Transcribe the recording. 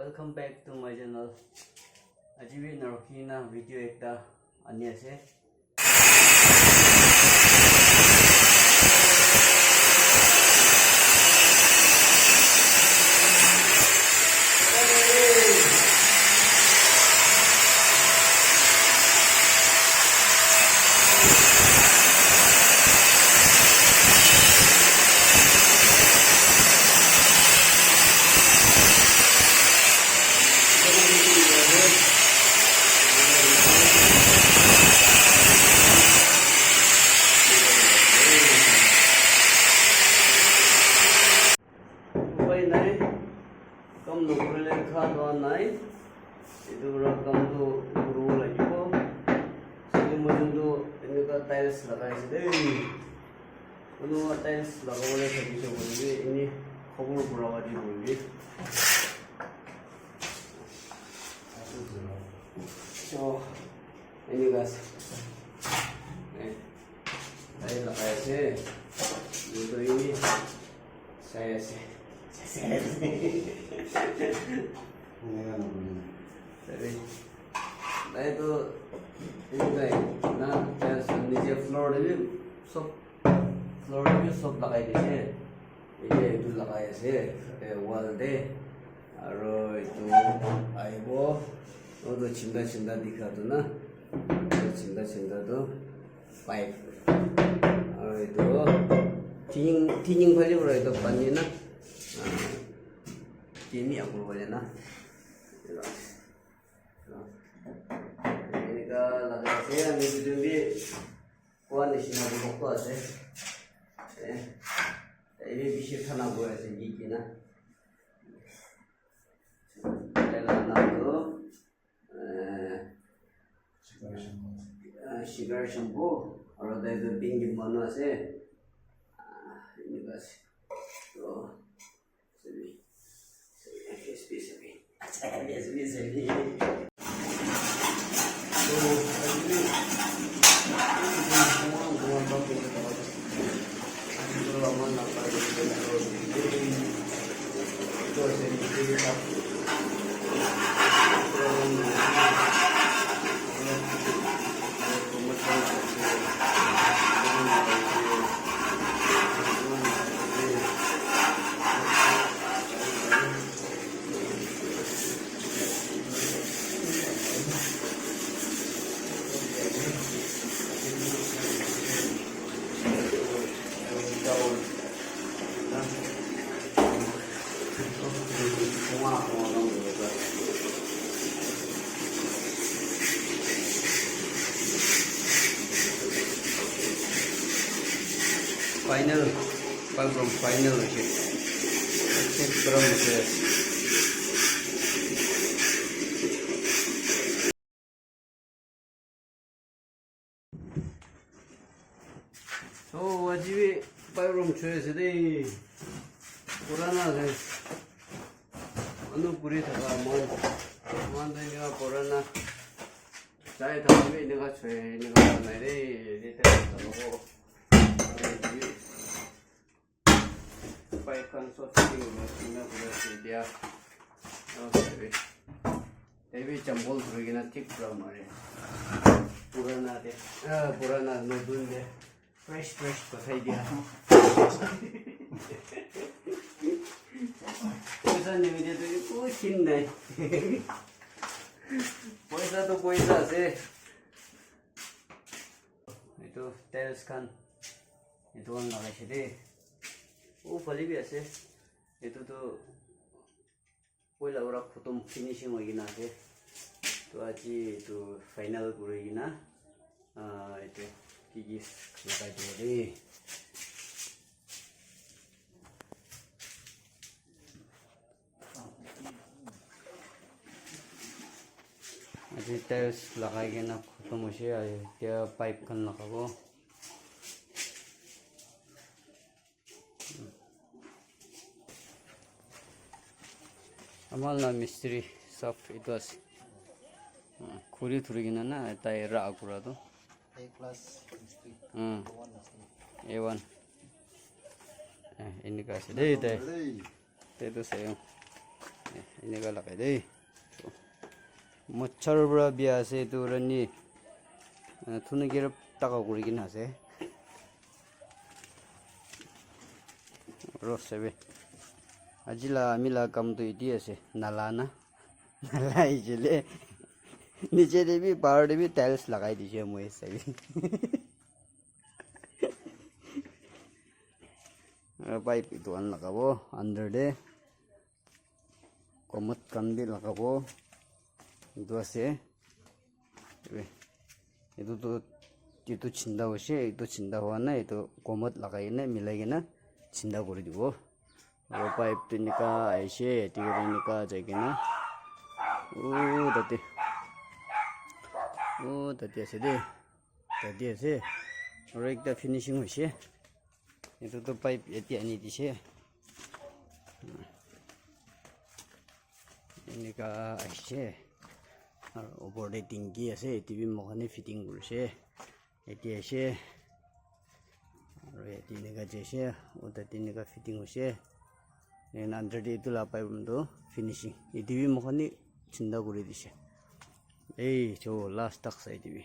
Welcome back to my channel. Aji we narokina video ekta ani ase. Come to Kurele night. Itu rakam tu guru lagi po. Jadi mungkin tu ini kan tiles lagai sedih. Kalau tiles lagai boleh jadi tu boleh ini kabur berapa di boleh. So ini guys. Tiles lagai se. Itu ini saya se. Jadi, nah itu nah नीचे floor भी सब लगाई दिसे ये itu लगाई से wall दे और itu आइबो तो चिंदा दिखा तो ना चिंदा तो पाइप और itu टीनिंग भली बड़ा itu पानी ना ini aku boleh na ini ka lagi saya ni jadi kuan di sini aku buka aja ini bisa tanah boleh sendiri na dalam itu sugar shampoo और ada itu pinggir mana sih ini kasih so Especially. Final, from final okay. From okay. So wajibi from choice today. Purana guys. Anu puri thaga man dai ga purana. Chai thaga ni ga choy ni ga nai re rete thago. Kan softly na pura dia okay ebi chambol thurigina thik from mare purana nodun de fresh kothai dia paisa ni dia to ko kin nai paisa to paisa ase itu tiles kan itu on lagai chhe वो फली भी ऐसे ये तो कोई लग रहा खत्म फिनिशिंग होगी ना से तो आज ये तो फाइनल करेगी ना ये तो किस लगा दिया रे आज टाइल्स लगाएंगे ना खत्म हो जाए क्या पाइप कन लगाओ Amal na mystery sub itu as kuri thurigina na tai ra akura to A class mystery A1 ini kasih deh itu saya এনেকুৱা লগাই দেই মচ্ছাৰৰ পৰা বিয়া আছে এইটো ৰানি থুনুকি আৰু টাকা কৰি কিনে আছে ৰচবে আজিলা আমিলা কামটো এটি আছে নালা না নালা আহিছিলে নিচে দেবি পাৱাৰ দেবি টাইলছ লগাই দিছে মই চাবি পাইপ এইটো আন লগাব আণ্ডাৰ দে কমত কান দি লগাব এইটো আছে এইটোতো এইটো চিন্তা হৈছে এইটো চিন্তা হোৱা নাই এইটো কমত লগাই কিনে মিলাই কিনে চিন্তা কৰি দিব আৰু পাইপটো এনেকুৱা আহিছে এটি এনেকুৱা যাই কিনে তাতে আছে দেই তাতে আছে আৰু একটা ফিনিচিং হৈছে এইটোতো পাইপ এতিয়া আনি দিছে এনেকুৱা আহিছে আৰু ওপৰতে টিংকি আছে টিভি মখানে ফিটিং কৰিছে এতিয়া আহিছে আৰু ইয়াতে এনেকুৱা যাইছে তাতে এনেকুৱা ফিটিং হৈছে আণ্ডাৰ এইটো পাইপটো ফিনিচিং এই টিভি মখানে চিন্তা কৰি দিছে এই লাষ্ট তাক চাই টিভি